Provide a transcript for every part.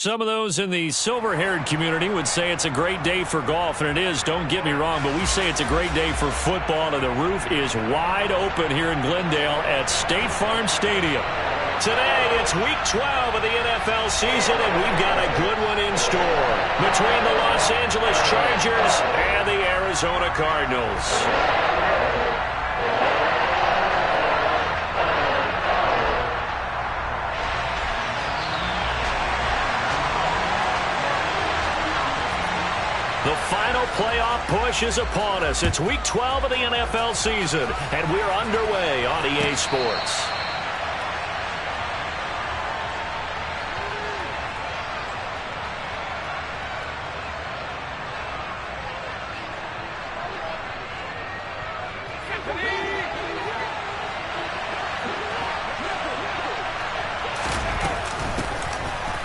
Some of those in the silver-haired community would say it's a great day for golf, and it is, don't get me wrong, but we say it's a great day for football, and the roof is wide open here in Glendale at State Farm Stadium. Today, it's Week 12 of the NFL season, and we've got a good one in store between the Los Angeles Chargers and the Arizona Cardinals. The final playoff push is upon us. It's Week 12 of the NFL season, and we're underway on EA Sports.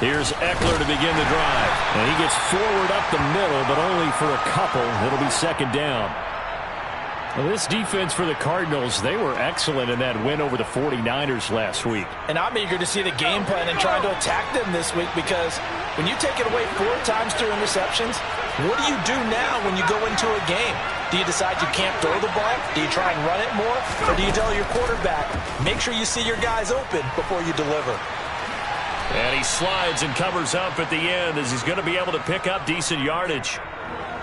Here's Eckler to begin the drive. And he gets forward up the middle, but only for a couple. It'll be second down. Well, this defense for the Cardinals, they were excellent in that win over the 49ers last week. And I'm eager to see the game plan and trying to attack them this week, because when you take it away 4 times through interceptions, what do you do now when you go into a game? Do you decide you can't throw the ball? Do you try and run it more? Or do you tell your quarterback, make sure you see your guys open before you deliver? And he slides and covers up at the end as he's going to be able to pick up decent yardage.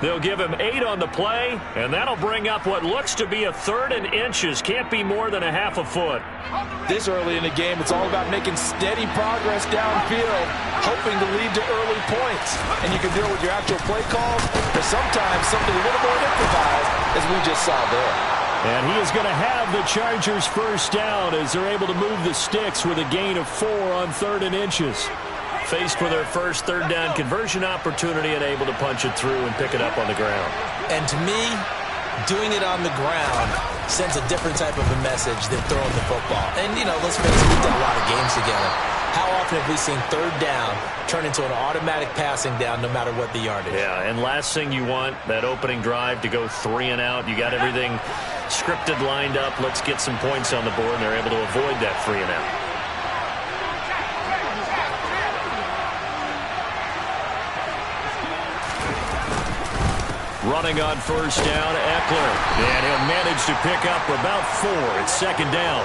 They'll give him 8 on the play, and that'll bring up what looks to be a 3rd and inches. Can't be more than a half a foot. This early in the game, it's all about making steady progress downfield, hoping to lead to early points. And you can deal with your actual play calls, or sometimes something a little more improvised, as we just saw there. And he is going to have the Chargers first down as they're able to move the sticks with a gain of 4 on 3rd and inches. Faced with their first 3rd down conversion opportunity and able to punch it through and pick it up on the ground. And to me, doing it on the ground sends a different type of a message than throwing the football. And, you know, let's face it, we've done a lot of games together. How often have we seen 3rd down turn into an automatic passing down no matter what the yardage? Yeah, and last thing you want, that opening drive to go 3 and out. You got everything scripted, lined up. Let's get some points on the board, and they're able to avoid that 3 and out. Running on first down, Eckler. And he'll manage to pick up about 4. It's second down.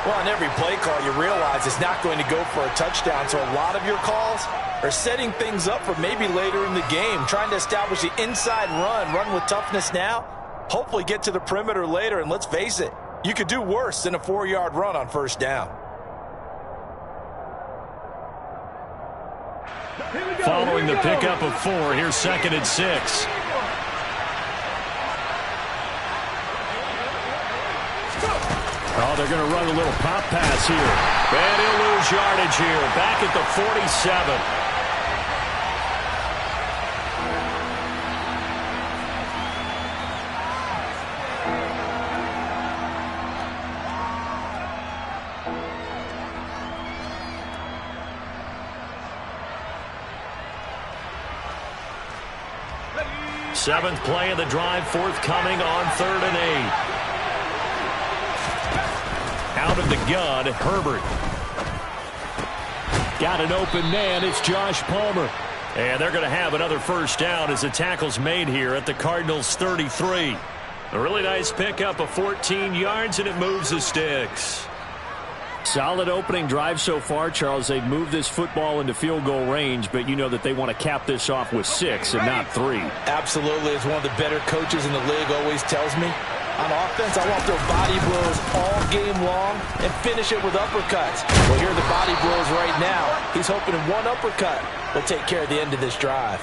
Well, on every play call, you realize it's not going to go for a touchdown, so a lot of your calls are setting things up for maybe later in the game, trying to establish the inside run with toughness now, hopefully get to the perimeter later, and let's face it, you could do worse than a 4-yard run on first down. Following the pickup of 4, here's 2nd and 6. Oh, they're going to run a little pop pass here. And he'll lose yardage here. Back at the 47. Seventh play of the drive, forthcoming on 3rd and 8. Out of the gun, Herbert. Got an open man. It's Josh Palmer. And they're going to have another first down as the tackle's made here at the Cardinals' 33. A really nice pickup of 14 yards, and it moves the sticks. Solid opening drive so far, Charles. They've moved this football into field goal range, but you know that they want to cap this off with 6 and not 3. Absolutely. As one of the better coaches in the league always tells me, on offense, I want to throw body blows all game long and finish it with uppercuts. Well, here are the body blows right now. He's hoping in one uppercut will take care of the end of this drive.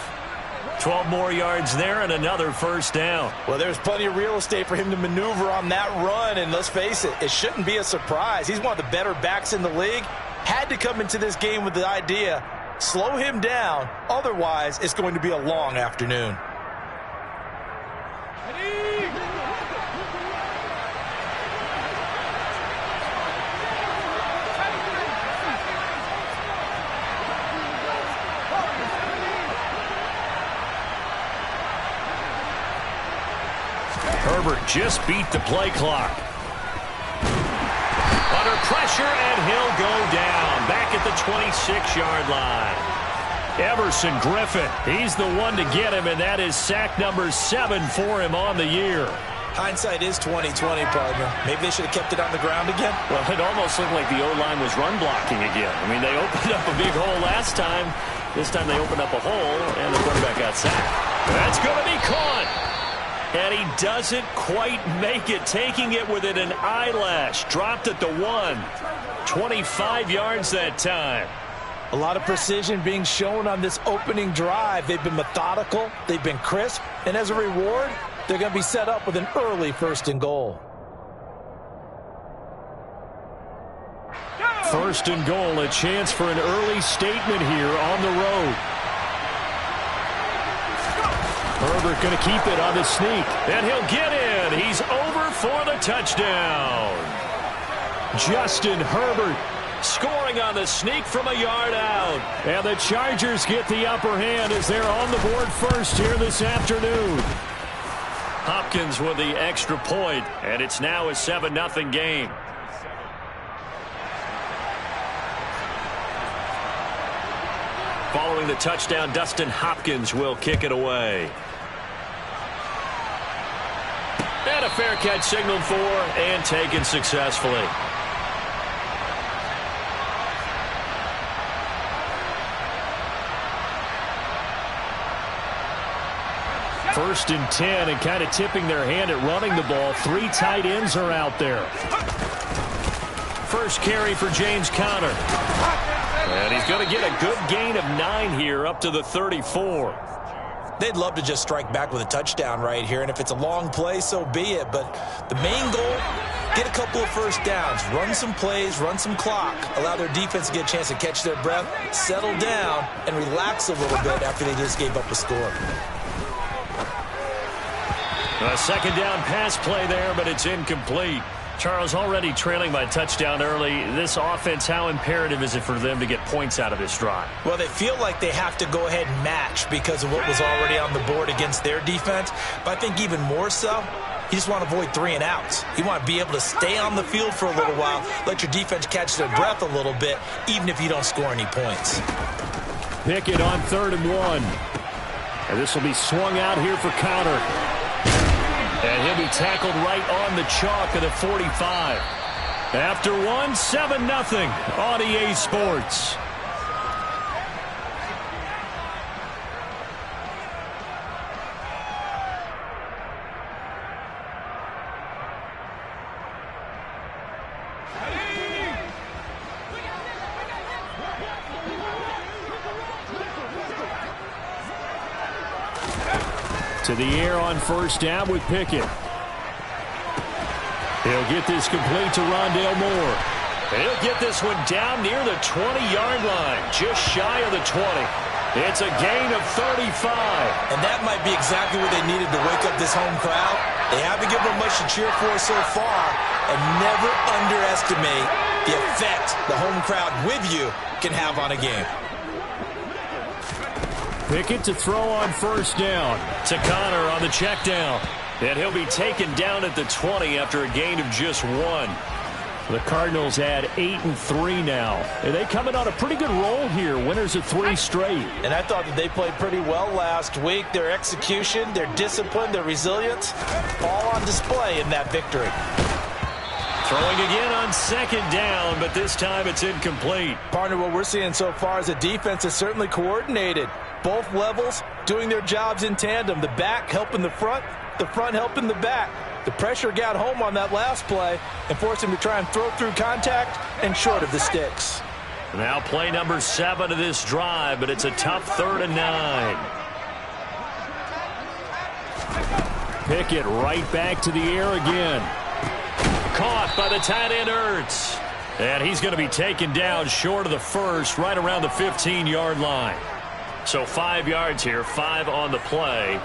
12 more yards there and another first down. Well, there's plenty of real estate for him to maneuver on that run, and let's face it, it shouldn't be a surprise. He's one of the better backs in the league. Had to come into this game with the idea, slow him down, otherwise it's going to be a long afternoon. Herbert just beat the play clock. Under pressure, and he'll go down. Back at the 26-yard line. Everson Griffin, he's the one to get him, and that is sack number 7 for him on the year. Hindsight is 20/20, partner. Maybe they should have kept it on the ground again. Well, it almost looked like the O-line was run blocking again. I mean, they opened up a big hole last time. This time they opened up a hole, and the quarterback got sacked. That's going to be caught. And he doesn't quite make it, taking it within an eyelash. Dropped at the 1. 25 yards that time. A lot of precision being shown on this opening drive. They've been methodical. They've been crisp. And as a reward, they're going to be set up with an early 1st and goal. 1st and goal, a chance for an early statement here on the road. Herbert going to keep it on the sneak, and he'll get in. He's over for the touchdown. Justin Herbert scoring on the sneak from a yard out. And the Chargers get the upper hand as they're on the board first here this afternoon. Hopkins with the extra point, and it's now a 7-0 game. Following the touchdown, Dustin Hopkins will kick it away. And a fair catch signaled for and taken successfully. First and 10, and kind of tipping their hand at running the ball. 3 tight ends are out there. First carry for James Conner. And he's going to get a good gain of 9 here up to the 34. They'd love to just strike back with a touchdown right here, and if it's a long play, so be it. But the main goal, get a couple of first downs, run some plays, run some clock, allow their defense to get a chance to catch their breath, settle down, and relax a little bit after they just gave up a score. A 2nd down pass play there, but it's incomplete. Charles, already trailing by touchdown early. This offense, how imperative is it for them to get points out of this drive? Well, they feel like they have to go ahead and match because of what was already on the board against their defense. But I think even more so, you just want to avoid 3 and outs. You want to be able to stay on the field for a little while, let your defense catch their breath a little bit, even if you don't score any points. Pickett on 3rd and 1. And this will be swung out here for Conner. And he'll be tackled right on the chalk of the 45. After 1, 7-0 on EA Sports. To the air on 1st down with Pickett. He'll get this complete to Rondale Moore. He'll get this one down near the 20-yard line, just shy of the 20. It's a gain of 35. And that might be exactly what they needed to wake up this home crowd. They haven't given them much to cheer for so far, and never underestimate the effect the home crowd with you can have on a game. Pickett to throw on 1st down. To Conner on the check down. And he'll be taken down at the 20 after a gain of just 1. The Cardinals add 8-3 now. And they coming on a pretty good roll here. Winners of 3 straight. And I thought that they played pretty well last week. Their execution, their discipline, their resilience, all on display in that victory. Throwing again on 2nd down, but this time it's incomplete. Partner, what we're seeing so far is a defense is certainly coordinated. Both levels doing their jobs in tandem. The back helping the front helping the back. The pressure got home on that last play and forced him to try and throw through contact and short of the sticks. Now play number 7 of this drive, but it's a tough 3rd and 9. Pickett right back to the air again. Caught by the tight end Ertz. And he's going to be taken down short of the 1st, right around the 15-yard line. So 5 yards here, 5 on the play.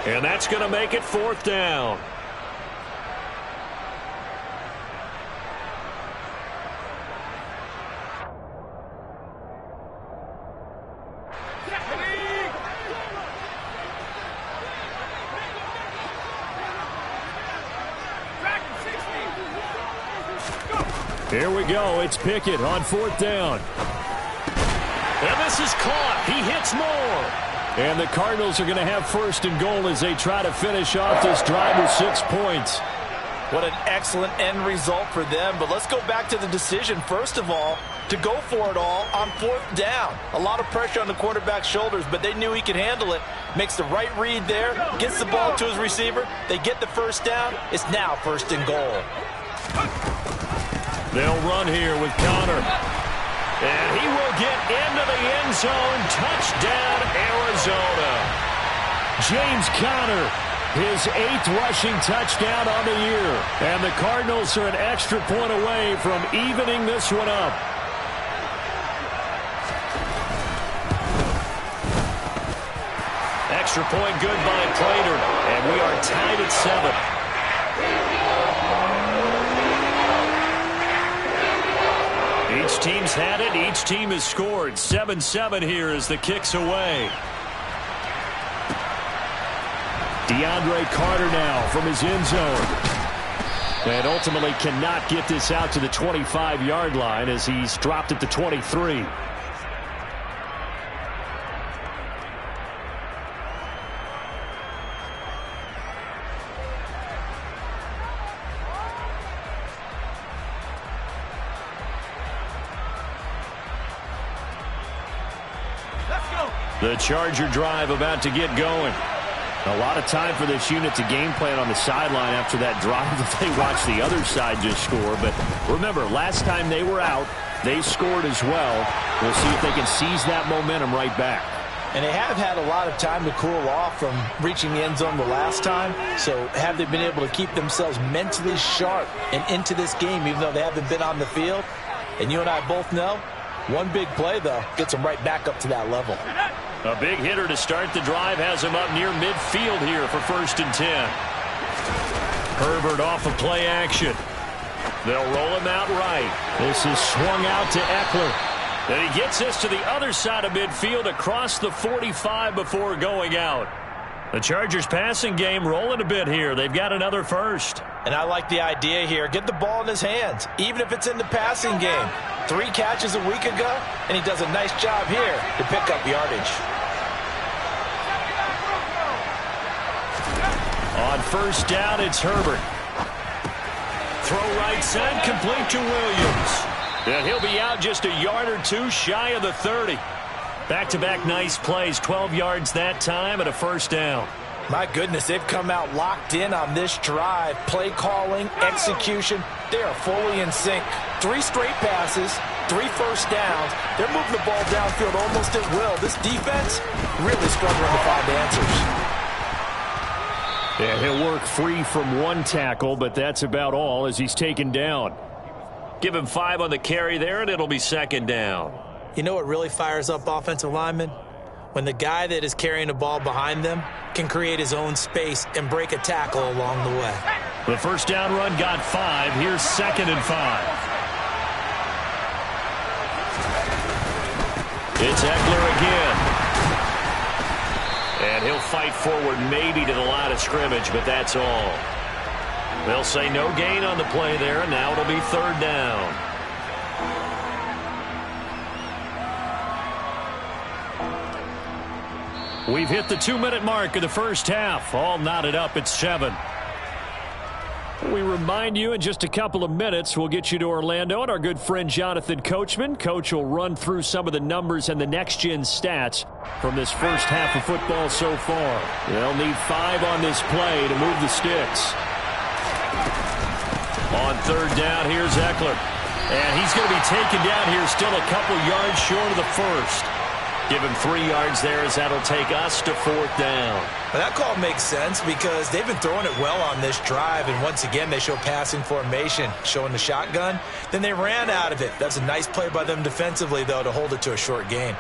And that's going to make it 4th down. Here we go. It's Pickett on 4th down. And this is caught. He hits more. And the Cardinals are going to have first and goal as they try to finish off this drive with 6 points. What an excellent end result for them. But let's go back to the decision, first of all, to go for it all on 4th down. A lot of pressure on the quarterback's shoulders, but they knew he could handle it. Makes the right read there, gets the ball to his receiver. They get the first down. It's now first and goal. They'll run here with Connor. And he will get into the end zone. Touchdown, Arizona. James Conner, his 8th rushing touchdown on the year. And the Cardinals are an extra point away from evening this one up. Extra point good by Prater. And we are tied at 7. Each team's had it. Each team has scored. 7-7 here as the kick's away. DeAndre Carter now from his end zone. And ultimately cannot get this out to the 25-yard line as he's dropped at the 23. The Charger drive about to get going. A lot of time for this unit to game plan on the sideline after that drive that they watched the other side just score. But remember, last time they were out, they scored as well. We'll see if they can seize that momentum right back. And they have had a lot of time to cool off from reaching the end zone the last time. So have they been able to keep themselves mentally sharp and into this game, even though they haven't been on the field? And you and I both know, one big play, though, gets them right back up to that level. A big hitter to start the drive has him up near midfield here for 1st and 10. Herbert off of play action. They'll roll him out right. This is swung out to Eckler. And he gets this to the other side of midfield across the 45 before going out. The Chargers passing game rolling a bit here. They've got another first. And I like the idea here. Get the ball in his hands, even if it's in the passing game. 3 catches a week ago, and he does a nice job here to pick up yardage. On 1st down, it's Herbert. Throw right side, complete to Williams. And he'll be out just a yard or 2 shy of the 30. Back-to-back nice plays, 12 yards that time and a 1st down. My goodness, they've come out locked in on this drive. Play calling, execution, they are fully in sync. 3 straight passes, 3 first downs. They're moving the ball downfield almost at will. This defense really struggling to find answers. Yeah, he'll work free from 1 tackle, but that's about all as he's taken down. Give him 5 on the carry there, and it'll be 2nd down. You know what really fires up offensive linemen? When the guy that is carrying the ball behind them can create his own space and break a tackle along the way. The 1st down run got 5. Here's 2nd and 5. It's Eckler again. And he'll fight forward maybe to the line of scrimmage, but that's all. They'll say no gain on the play there, and now it'll be 3rd down. We've hit the 2-minute mark of the first half. All knotted up at 7. We remind you in just a couple of minutes we'll get you to Orlando and our good friend Jonathan Coachman. Coach will run through some of the numbers and the next-gen stats from this first half of football so far. They'll need 5 on this play to move the sticks. On 3rd down, here's Eckler. And he's going to be taken down here still a couple yards short of the 1st. Give him 3 yards there as that'll take us to 4th down. Well, that call makes sense because they've been throwing it well on this drive, and once again they show passing formation, showing the shotgun. Then they ran out of it. That's a nice play by them defensively, though, to hold it to a short gain.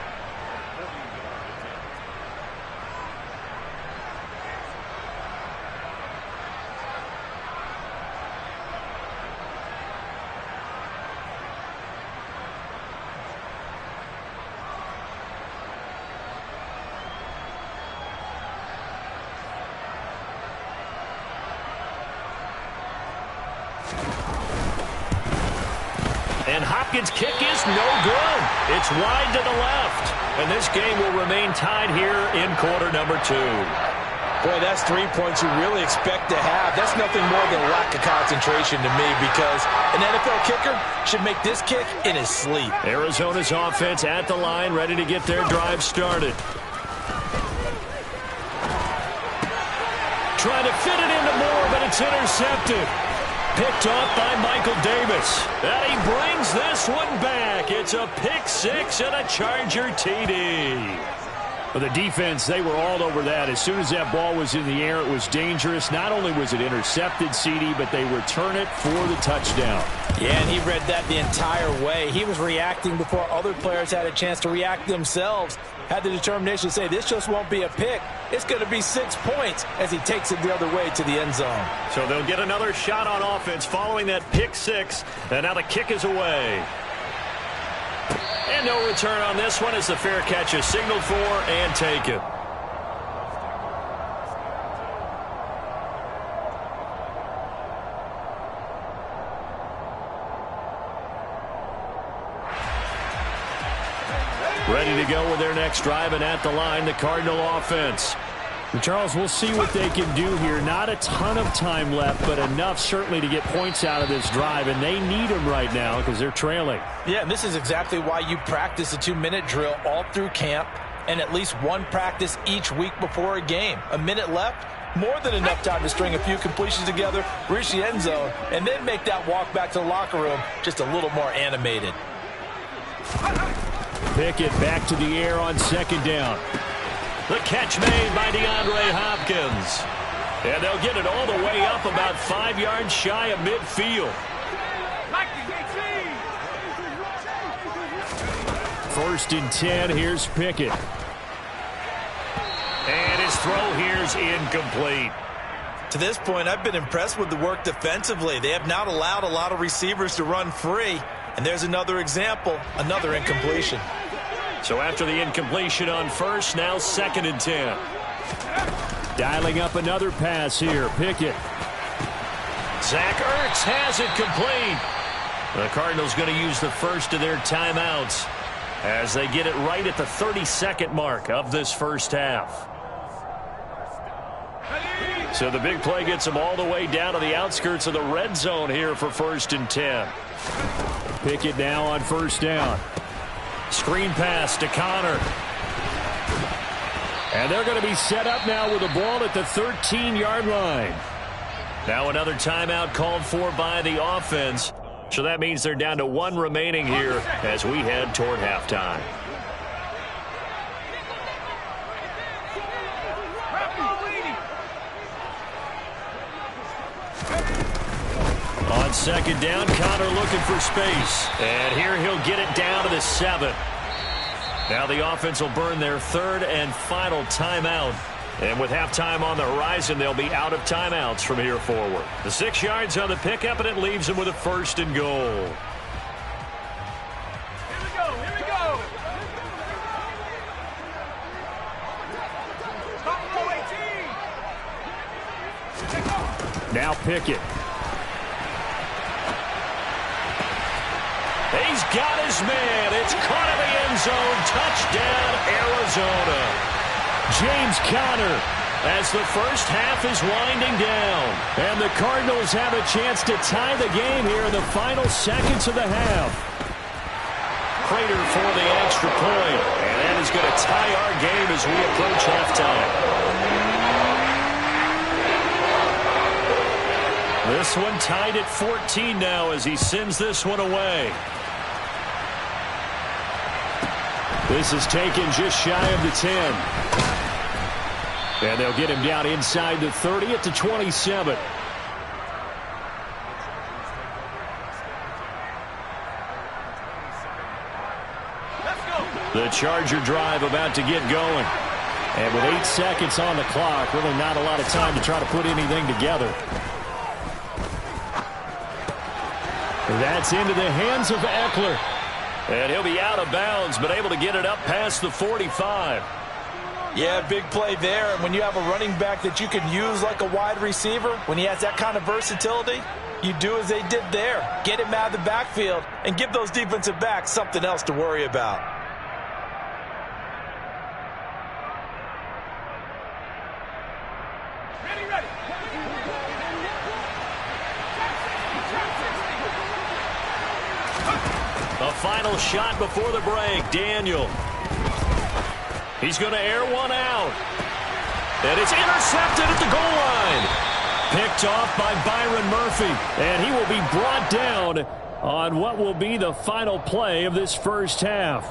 And Hopkins' kick is no good. It's wide to the left. And this game will remain tied here in quarter number 2. Boy, that's 3 points you really expect to have. That's nothing more than a lack of concentration to me, because an NFL kicker should make this kick in his sleep. Arizona's offense at the line, ready to get their drive started. Trying to fit it into Moore, but it's intercepted. Picked off by Michael Davis. And he brings this one back. It's a pick 6 and a Charger TD. For the defense, they were all over that. As soon as that ball was in the air, it was dangerous. Not only was it intercepted, CD, but they return it for the touchdown. Yeah, and he read that the entire way. He was reacting before other players had a chance to react themselves. Had the determination to say, this just won't be a pick. It's going to be 6 points as he takes it the other way to the end zone. So they'll get another shot on offense following that pick 6. And now the kick is away. And no return on this one as the fair catch is signaled for and taken. Ready to go with their next drive, and at the line, the Cardinal offense. And Charles, we'll see what they can do here. Not a ton of time left, but enough certainly to get points out of this drive, and they need them right now because they're trailing. Yeah, and this is exactly why you practice a 2-minute drill all through camp and at least one practice each week before a game. A minute left, more than enough time to string a few completions together, reach the end zone, and then make that walk back to the locker room just a little more animated. Pickett back to the air on second down. The catch made by DeAndre Hopkins. And they'll get it all the way up about 5 yards shy of midfield. 1st and 10, here's Pickett. And his throw here's incomplete. To this point, I've been impressed with the work defensively. They have not allowed a lot of receivers to run free. And there's another example, another incompletion. So after the incompletion on first, now 2nd and 10. Dialing up another pass here. Pickett. Zach Ertz has it complete. The Cardinals going to use the first of their timeouts as they get it right at the 32nd mark of this first half. So the big play gets them all the way down to the outskirts of the red zone here for 1st and 10. Pickett now on 1st down. Screen pass to Connor. And they're going to be set up now with the ball at the 13-yard line. Now another timeout called for by the offense. So that means they're down to 1 remaining here as we head toward halftime. On 2nd down, Connor looking for space. And here he'll get it down to the 7. Now the offense will burn their 3rd and final timeout. And with halftime on the horizon, they'll be out of timeouts from here forward. The 6 yards on the pickup, and it leaves them with a 1st and goal. Here we go. Top row 18. Now Pickett. He's got his man. It's caught in the end zone. Touchdown, Arizona. James Conner as the first half is winding down. And the Cardinals have a chance to tie the game here in the final seconds of the half. Prater for the extra point. And that is going to tie our game as we approach halftime. This one tied at 14 now as he sends this one away. This is taken just shy of the 10. And they'll get him down inside the 30 at the 27. The Charger drive about to get going. And with 8 seconds on the clock, really not a lot of time to try to put anything together. That's into the hands of Eckler. And he'll be out of bounds, but able to get it up past the 45. Yeah, big play there. And when you have a running back that you can use like a wide receiver, when he has that kind of versatility, You do as they did there. Get him out of the backfield and give those defensive backs something else to worry about. Ready. A final shot before the break. Daniel. He's going to air one out. And it's intercepted at the goal line. Picked off by Byron Murphy. And he will be brought down on what will be the final play of this first half.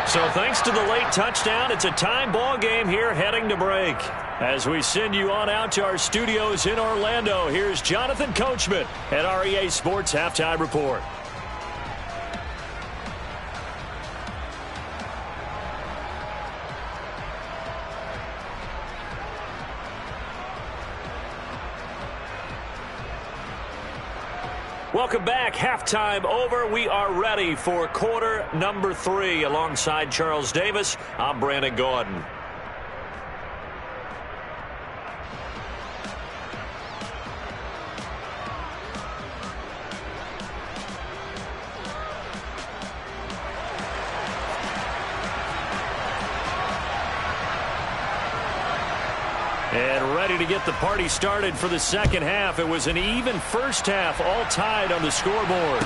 So thanks to the late touchdown, it's a tie ball game here heading to break. As we send you on out to our studios in Orlando, here's Jonathan Coachman at REA Sports Halftime Report. Welcome back. Halftime over. We are ready for quarter number 3. Alongside Charles Davis, I'm Brandon Gaudin. And ready to get the party started for the second half. It was an even first half, all tied on the scoreboard.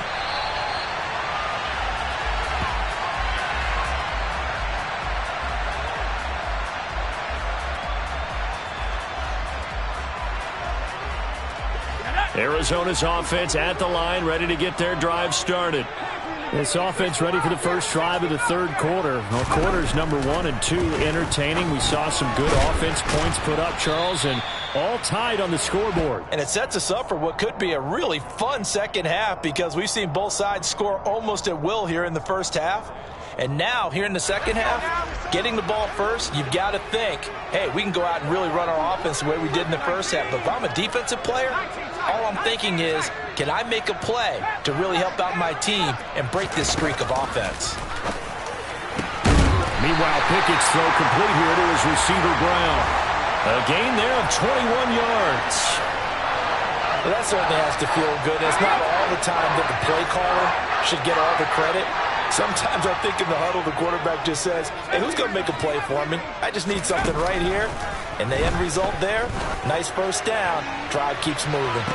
Arizona's offense at the line, ready to get their drive started. This offense ready for the first drive of the third quarter. Well, quarters number 1 and 2 entertaining. We saw some good offense points put up, Charles, and all tied on the scoreboard. And it sets us up for what could be a really fun second half because we've seen both sides score almost at will here in the first half. And now, here in the second half, getting the ball first, you've got to think, hey, we can go out and really run our offense the way we did in the first half. But if I'm a defensive player, all I'm thinking is, can I make a play to really help out my team and break this streak of offense? Meanwhile, Pickett's throw complete here to his receiver, Brown. A gain there of 21 yards. Well, that certainly has to feel good. It's not all the time that the play caller should get all the credit. Sometimes I think in the huddle, the quarterback just says, hey, who's going to make a play for me? I just need something right here. And the end result there, nice first down. Drive keeps moving.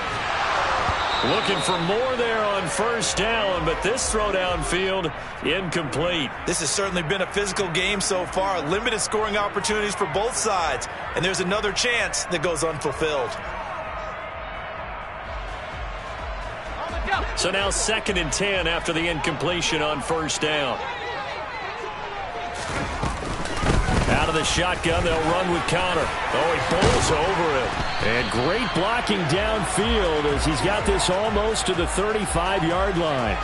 Looking for more there on first down, but this throw downfield incomplete. This has certainly been a physical game so far. Limited scoring opportunities for both sides. And there's another chance that goes unfulfilled. So now 2nd and 10 after the incompletion on first down. Out of the shotgun, they'll run with Connor. Oh, he bowls over it. And great blocking downfield as he's got this almost to the 35-yard line.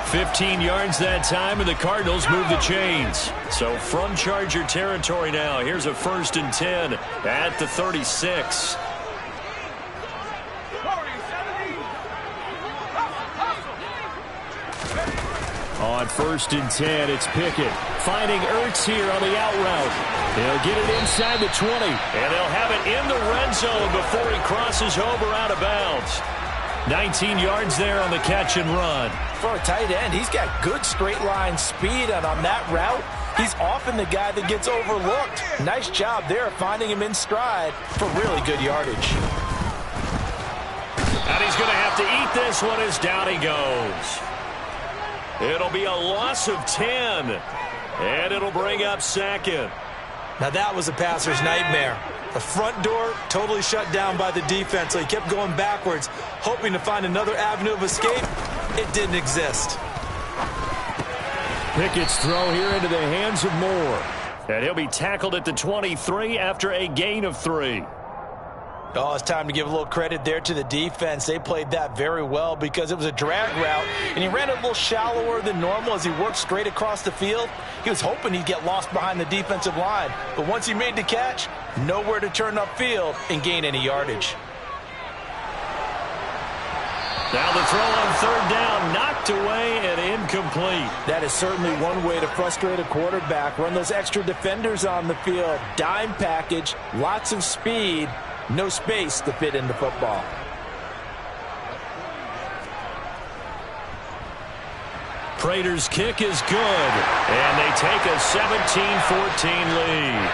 15 yards that time, and the Cardinals move the chains. So from Charger territory now, here's a 1st and 10 at the 36. On 1st and 10, it's Pickett finding Ertz here on the out route. He'll get it inside the 20, and they'll have it in the red zone before he crosses over out of bounds. 19 yards there on the catch and run. For a tight end, he's got good straight line speed, and on that route, he's often the guy that gets overlooked. Nice job there finding him in stride for really good yardage. And he's going to have to eat this one as down he goes. It'll be a loss of 10, and it'll bring up 2nd. Now that was a passer's nightmare. The front door totally shut down by the defense, so he kept going backwards, hoping to find another avenue of escape. It didn't exist. Pickett's throw here into the hands of Moore. And he'll be tackled at the 23 after a gain of 3. Oh, it's time to give a little credit there to the defense. They played that very well because it was a drag route, and he ran a little shallower than normal as he worked straight across the field. He was hoping he'd get lost behind the defensive line, but once he made the catch, nowhere to turn upfield and gain any yardage. Now the throw on 3rd down, knocked away and incomplete. That is certainly one way to frustrate a quarterback. Run those extra defenders on the field, dime package, lots of speed, No space to fit in the football. Prater's kick is good, and they take a 17-14 lead.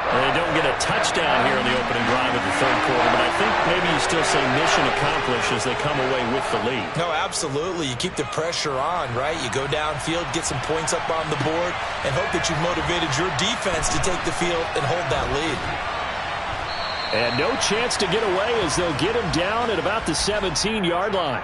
They don't get a touchdown here in the opening drive of the third quarter, but I think maybe you still say mission accomplished as they come away with the lead. No, absolutely. You keep the pressure on, right? You go downfield, get some points up on the board, and hope that you've motivated your defense to take the field and hold that lead. And no chance to get away as they'll get him down at about the 17-yard line.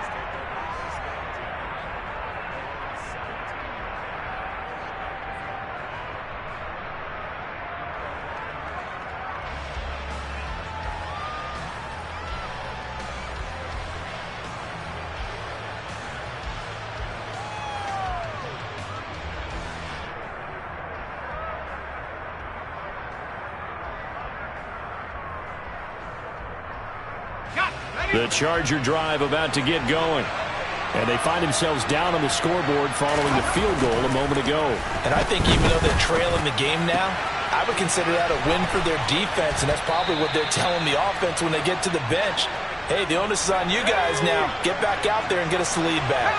The Charger drive about to get going. And they find themselves down on the scoreboard following the field goal a moment ago. And I think even though they're trailing the game now, I would consider that a win for their defense, and that's probably what they're telling the offense when they get to the bench. Hey, the onus is on you guys now. Get back out there and get us the lead back.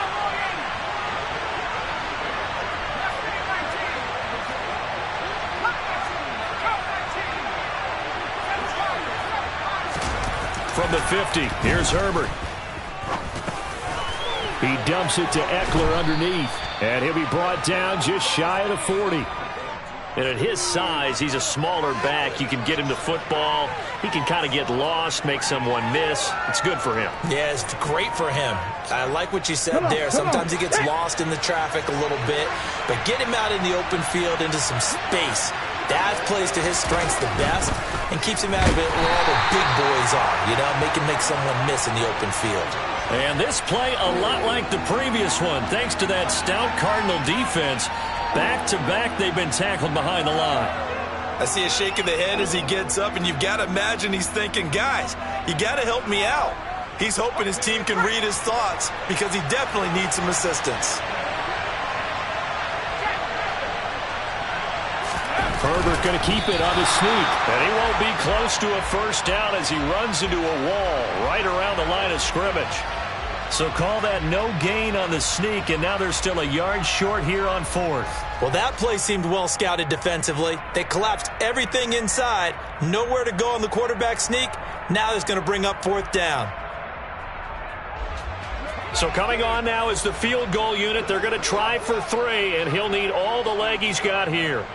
From the 50, here's Herbert. He dumps it to Eckler underneath, and he'll be brought down just shy of the 40. And at his size, he's a smaller back. You can get him to football. He can kind of get lost, make someone miss. It's good for him. Yeah, it's great for him. I like what you said there. Sometimes he gets lost in the traffic a little bit, but get him out in the open field into some space. That plays to his strengths the best and keeps him out of it where all the big boys are, you know, make someone miss in the open field. And this play a lot like the previous one, thanks to that stout Cardinal defense. Back-to-back, they've been tackled behind the line. I see a shake of the head as he gets up, and you've got to imagine he's thinking, guys, you got to help me out. He's hoping his team can read his thoughts because he definitely needs some assistance. Herbert going to keep it on the sneak, and he won't be close to a first down as he runs into a wall right around the line of scrimmage. So call that no gain on the sneak, and now they're still a yard short here on fourth. Well, that play seemed well scouted defensively. They collapsed everything inside, nowhere to go on the quarterback sneak. Now it's going to bring up fourth down. So coming on now is the field goal unit. They're going to try for 3, and he'll need all the leg he's got here.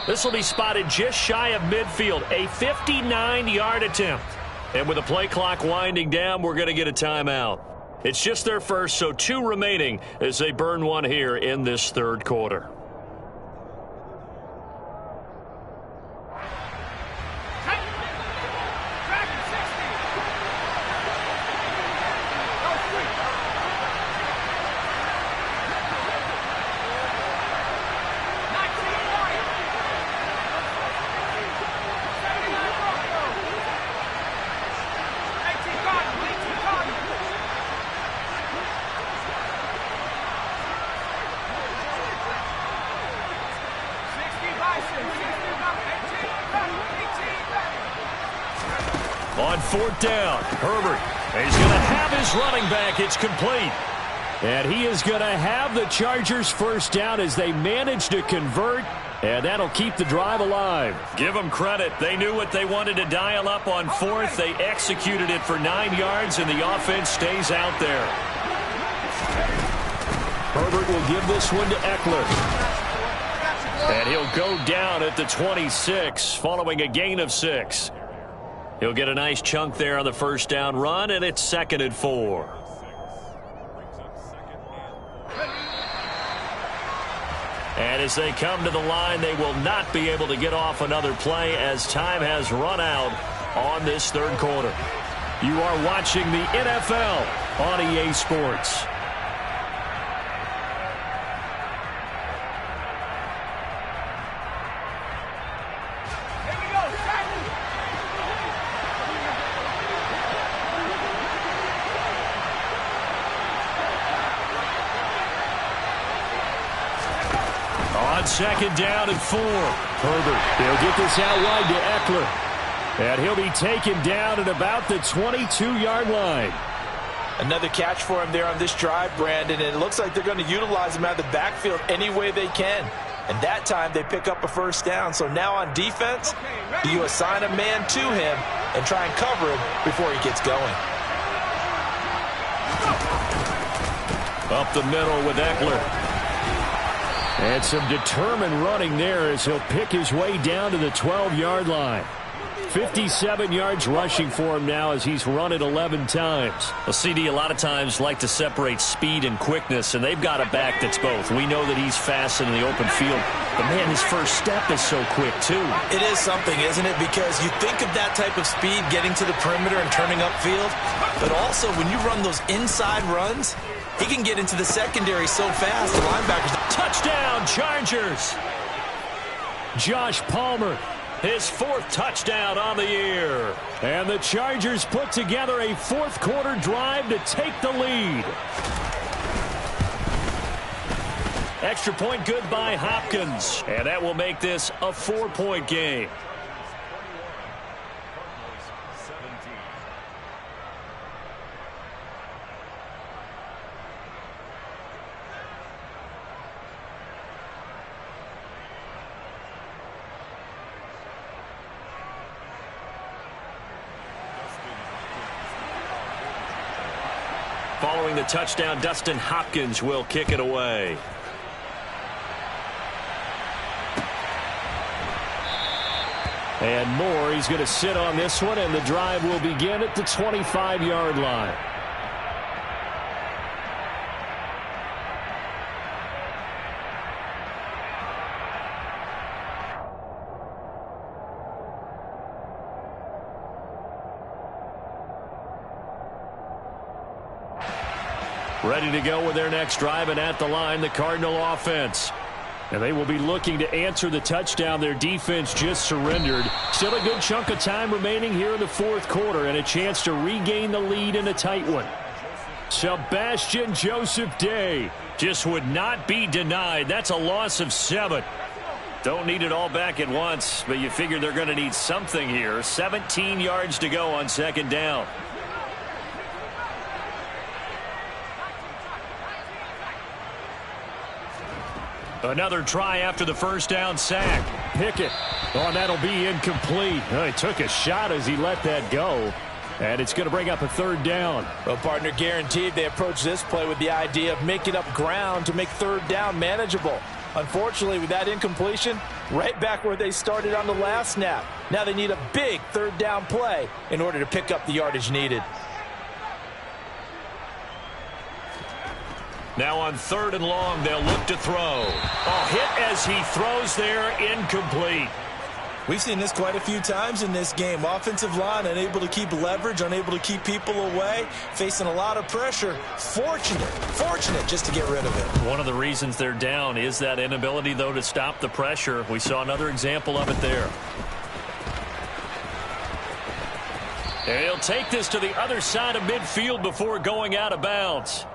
This will be spotted just shy of midfield, a 59-yard attempt. And with the play clock winding down, we're going to get a timeout. It's just their first, so 2 remaining as they burn one here in this third quarter. On fourth down, Herbert. He's going to have his running back. It's complete. And he is going to have the Chargers first down as they manage to convert, and that'll keep the drive alive. Give them credit. They knew what they wanted to dial up on fourth. They executed it for 9 yards, and the offense stays out there. Herbert will give this one to Eckler. And he'll go down at the 26 following a gain of 6. He'll get a nice chunk there on the first down run, and it's 2nd and 4. And as they come to the line, they will not be able to get off another play as time has run out on this third quarter. You are watching the NFL on EA Sports. On 2nd down and 4. Herbert, they'll get this out wide to Eckler. And he'll be taken down at about the 22-yard line. Another catch for him there on this drive, Brandon, and it looks like they're going to utilize him out of the backfield any way they can. And that time they pick up a first down. So now on defense, you assign a man to him and try and cover him before he gets going. Up the middle with Eckler. And some determined running there as he'll pick his way down to the 12-yard line. 57 yards rushing for him now as he's run it 11 times. Well, CD a lot of times like to separate speed and quickness, and they've got a back that's both. We know that he's fast in the open field, but, man, his first step is so quick, too. It is something, isn't it? Because you think of that type of speed getting to the perimeter and turning upfield, but also when you run those inside runs, he can get into the secondary so fast, the linebackers. Touchdown, Chargers! Josh Palmer, his 4th touchdown on the year. And the Chargers put together a fourth-quarter drive to take the lead. Extra point good by Hopkins. And that will make this a 4-point game. Following the touchdown, Dustin Hopkins will kick it away. And Moore, he's going to sit on this one, and the drive will begin at the 25-yard line. Ready to go with their next drive, and at the line, the Cardinal offense. And they will be looking to answer the touchdown their defense just surrendered. Still a good chunk of time remaining here in the fourth quarter, and a chance to regain the lead in a tight one. Sebastian Joseph Day just would not be denied. That's a loss of 7. Don't need it all back at once, but you figure they're going to need something here. 17 yards to go on second down. Another try after the first down sack. Pickett. Oh, that'll be incomplete. Oh, he took a shot as he let that go. And it's going to bring up a third down. Well, partner, guaranteed they approach this play with the idea of making up ground to make third down manageable. Unfortunately, with that incompletion, right back where they started on the last snap. Now they need a big third down play in order to pick up the yardage needed. Now on 3rd and long, they'll look to throw. Oh, hit as he throws there, incomplete. We've seen this quite a few times in this game. Offensive line unable to keep leverage, unable to keep people away, facing a lot of pressure. Fortunate just to get rid of it. One of the reasons they're down is that inability, though, to stop the pressure. We saw another example of it there. And he'll take this to the other side of midfield before going out of bounds.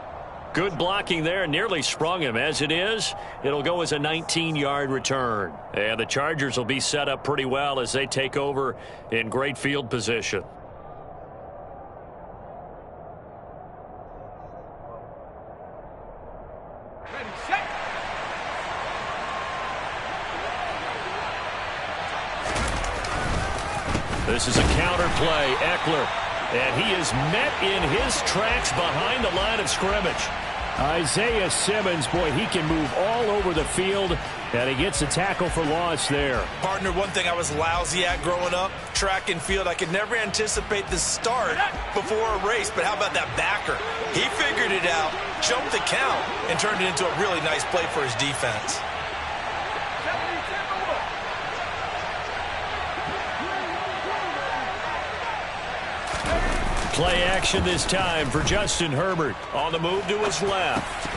Good blocking there, nearly sprung him. As it is, it'll go as a 19-yard return. And the Chargers will be set up pretty well as they take over in great field position. Ready, set. This is a counter play. Eckler. And he is met in his tracks behind the line of scrimmage. Isaiah Simmons, boy, he can move all over the field, and he gets a tackle for loss there. Partner, one thing I was lousy at growing up, track and field, I could never anticipate the start before a race, but how about that backer? He figured it out, jumped the count, and turned it into a really nice play for his defense. Play action this time for Justin Herbert. On the move to his left.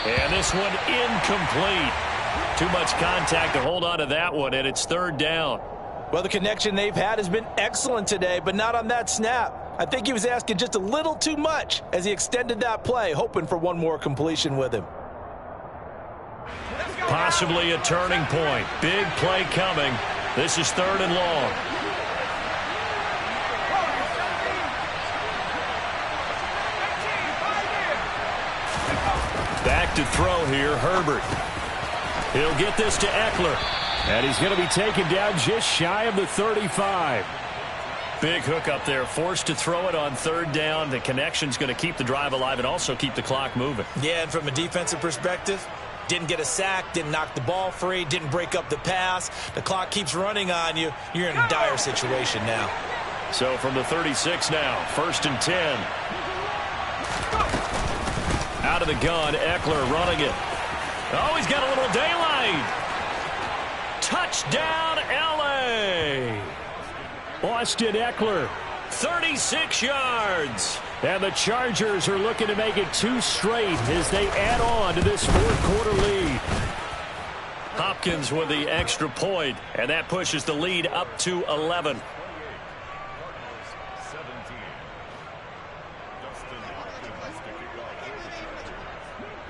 And this one incomplete. Too much contact to hold on to that one, and it's third down. Well, the connection they've had has been excellent today, but not on that snap. I think he was asking just a little too much as he extended that play, hoping for one more completion with him. Possibly a turning point. Big play coming. This is 3rd and long. to throw here, Herbert. He'll get this to Eckler. And he's going to be taken down just shy of the 35. Big hook up there, forced to throw it on third down. The connection's going to keep the drive alive and also keep the clock moving. Yeah, and from a defensive perspective, didn't get a sack, didn't knock the ball free, didn't break up the pass. The clock keeps running on you. You're in a dire situation now. So from the 36 now, 1st and 10. Out of the gun, Eckler running it. Oh, he's got a little daylight. Touchdown, L.A. Austin Eckler. 36 yards. And the Chargers are looking to make it 2 straight as they add on to this fourth quarter lead. Hopkins with the extra point, and that pushes the lead up to 11.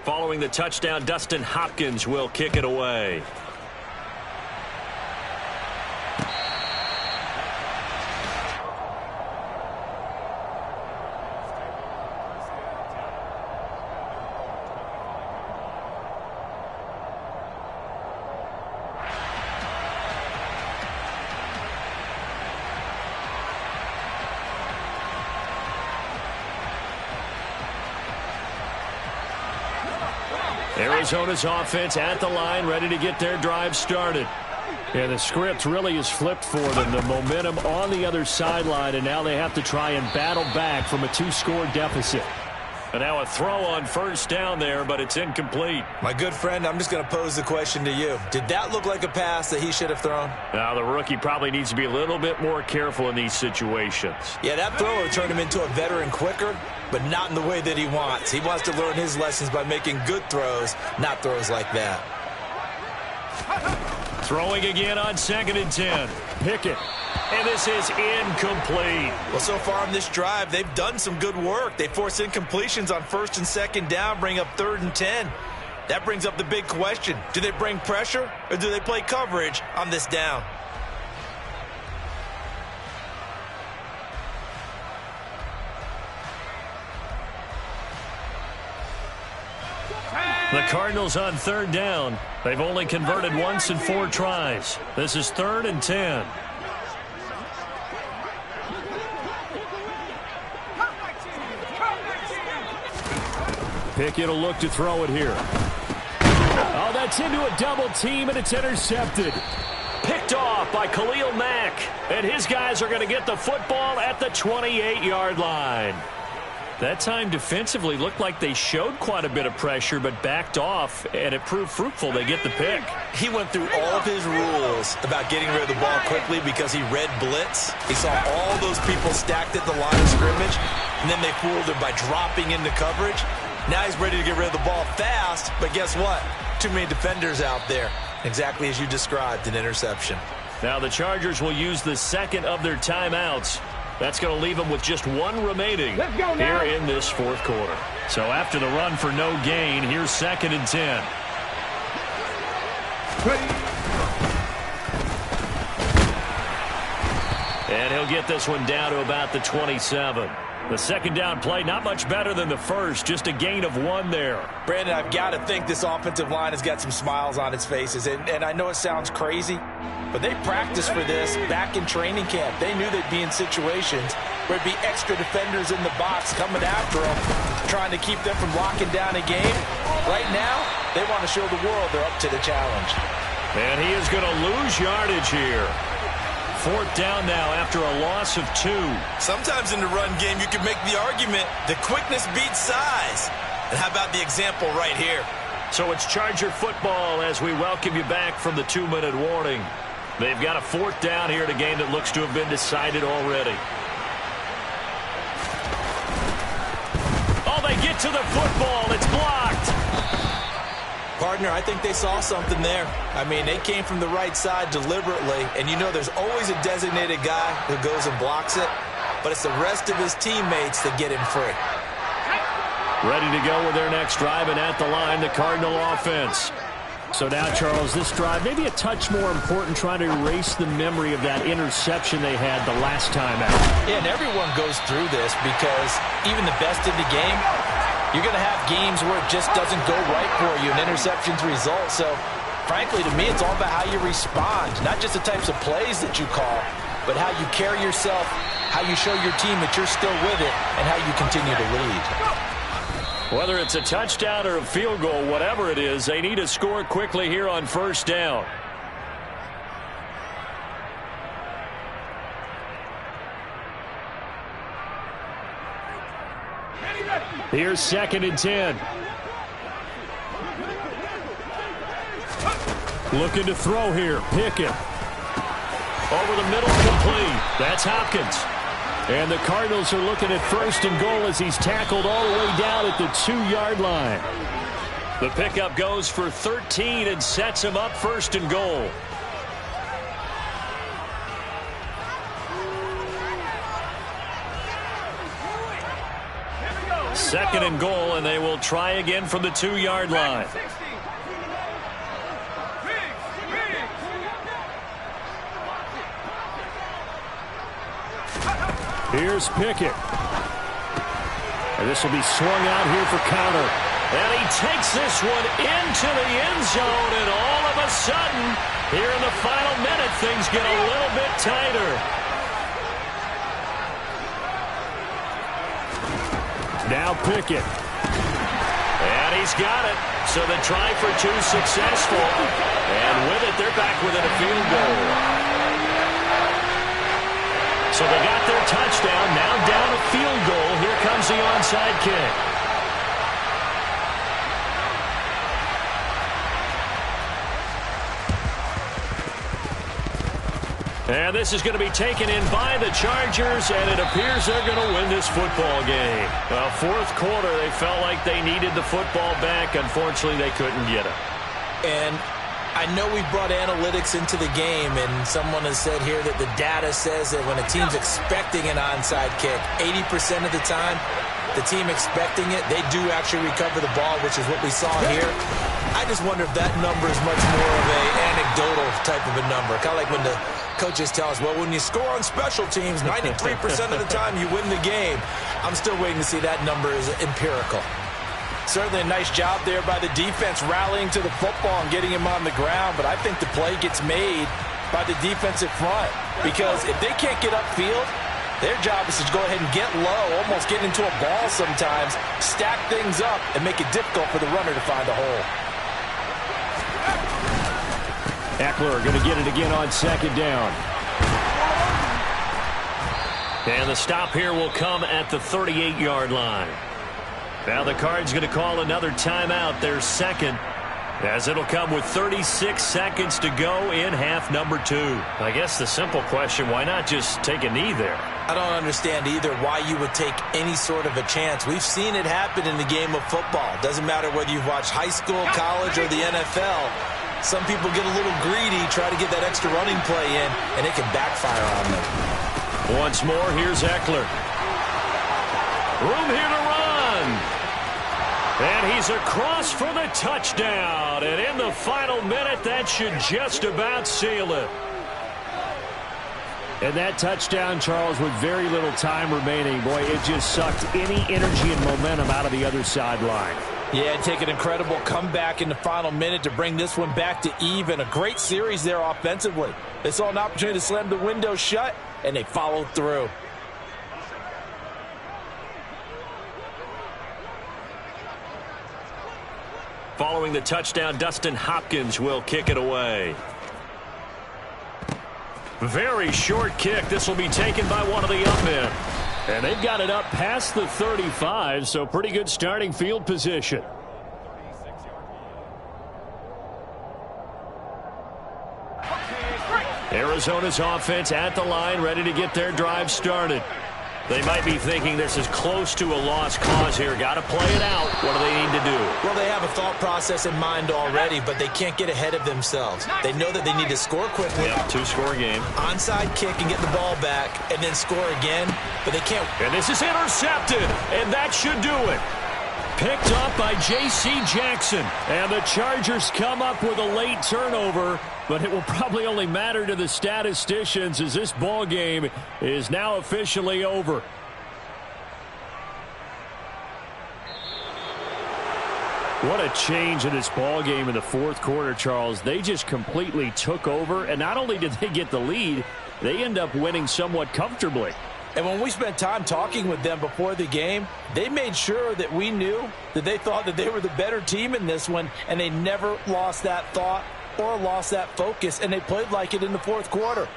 Following the touchdown, Dustin Hopkins will kick it away. Arizona's offense at the line, ready to get their drive started. Yeah, the script really is flipped for them. The momentum on the other sideline, and now they have to try and battle back from a 2-score deficit. And now a throw on first down there, but it's incomplete. My good friend, I'm just going to pose the question to you. Did that look like a pass that he should have thrown? Now, the rookie probably needs to be a little bit more careful in these situations. Yeah, that throw will turn him into a veteran quicker, but not in the way that he wants. He wants to learn his lessons by making good throws, not throws like that. Throwing again on 2nd and 10. Pickett. And this is incomplete. Well, so far on this drive, they've done some good work. They force incompletions on 1st and 2nd down, bring up 3rd and 10. That brings up the big question. Do they bring pressure or do they play coverage on this down? The Cardinals on 3rd down. They've only converted once in 4 tries. This is 3rd and 10. Pickett will look to throw it here. Oh, that's into a double team, and it's intercepted. Picked off by Khalil Mack. And his guys are going to get the football at the 28-yard line. That time defensively looked like they showed quite a bit of pressure, but backed off, and it proved fruitful. They get the pick. He went through all of his rules about getting rid of the ball quickly because he read blitz. He saw all those people stacked at the line of scrimmage, and then they fooled him by dropping into coverage. Now he's ready to get rid of the ball fast, but guess what? Too many defenders out there. Exactly as you described, an interception. Now the Chargers will use the second of their timeouts. That's going to leave them with just 1 remaining here in this fourth quarter. So after the run for no gain, here's 2nd and 10. And he'll get this one down to about the 27. The second down play, not much better than the first, just a gain of 1 there. Brandon, I've got to think this offensive line has got some smiles on its faces. And I know it sounds crazy, but they practiced for this back in training camp. They knew they'd be in situations where it'd be extra defenders in the box coming after them, trying to keep them from locking down a game. Right now, they want to show the world they're up to the challenge. And he is going to lose yardage here. 4th down now after a loss of 2. Sometimes in the run game, you can make the argument the quickness beats size. And how about the example right here? So it's Charger football as we welcome you back from the 2-minute warning. They've got a 4th down here in a game that looks to have been decided already. Oh, they get to the football. It's blocked. Partner, I think they saw something there. I mean, they came from the right side deliberately, and you know there's always a designated guy who goes and blocks it, but it's the rest of his teammates that get him free. Ready to go with their next drive, and at the line, the Cardinal offense. So now, Charles, this drive maybe a touch more important, trying to erase the memory of that interception they had the last time out. Yeah, and everyone goes through this because even the best in the game, You're going to have games where it just doesn't go right for you and interceptions result. So, frankly, to me, it's all about how you respond. Not just the types of plays that you call, but how you carry yourself, how you show your team that you're still with it, and how you continue to lead. Whether it's a touchdown or a field goal, whatever it is, they need to score quickly here on first down. Here's 2nd and 10. Looking to throw here. Pickett. Over the middle, complete. That's Hopkins. And the Cardinals are looking at 1st and goal as he's tackled all the way down at the 2-yard line. The pickup goes for 13 and sets him up 1st and goal. Second and goal, and they will try again from the 2-yard line. Here's Pickett. And this will be swung out here for counter. And he takes this one into the end zone, and all of a sudden, here in the final minute, things get a little bit tighter. Now Pickett. And he's got it. So the try for 2 successful. And with it, they're back within a field goal. So they got their touchdown. Now down a field goal. Here comes the onside kick. And this is going to be taken in by the Chargers, and it appears they're going to win this football game. Well, 4th quarter, they felt like they needed the football back. Unfortunately, they couldn't get it. And I know we brought analytics into the game, and someone has said here that the data says that when a team's expecting an onside kick, 80% of the time, the team expecting it, they do actually recover the ball, which is what we saw here. I just wonder if that number is much more of an anecdotal type of a number. Kind of like when the coaches tell us, well, when you score on special teams, 93% of the time you win the game. I'm still waiting to see that number is empirical. Certainly a nice job there by the defense rallying to the football and getting him on the ground, but I think the play gets made by the defensive front because if they can't get upfield, their job is to go ahead and get low, almost get into a ball sometimes, stack things up, and make it difficult for the runner to find a hole. Eckler going to get it again on 2nd down. And the stop here will come at the 38-yard line. Now the Cards going to call another timeout, their 2nd, as it'll come with 36 seconds to go in half number 2. I guess the simple question, why not just take a knee there? I don't understand either why you would take any sort of a chance. We've seen it happen in the game of football. Doesn't matter whether you've watched high school, college, or the NFL. Some people get a little greedy, try to get that extra running play in, and it can backfire on them. Once more, here's Eckler. Room here to run. And he's across for the touchdown. And in the final minute, that should just about seal it. And that touchdown, Charles, with very little time remaining, boy, it just sucked any energy and momentum out of the other sideline. Yeah, take an incredible comeback in the final minute to bring this one back to even. A great series there offensively. They saw an opportunity to slam the window shut, and they followed through. Following the touchdown, Dustin Hopkins will kick it away. Very short kick. This will be taken by one of the up men. And they've got it up past the 35, so pretty good starting field position. Arizona's offense at the line, ready to get their drive started. They might be thinking this is close to a lost cause here. Got to play it out. What do they need to do? Well, they have a thought process in mind already, but they can't get ahead of themselves. They know that they need to score quickly. Yep, 2-score game. Onside kick and get the ball back, and then score again, but they can't. And this is intercepted, and that should do it. Picked up by J.C. Jackson. And the Chargers come up with a late turnover, but it will probably only matter to the statisticians as this ball game is now officially over. What a change in this ball game in the fourth quarter, Charles. They just completely took over, and not only did they get the lead, they end up winning somewhat comfortably. And when we spent time talking with them before the game, they made sure that we knew that they thought that they were the better team in this one, and they never lost that thought or lost that focus, and they played like it in the fourth quarter.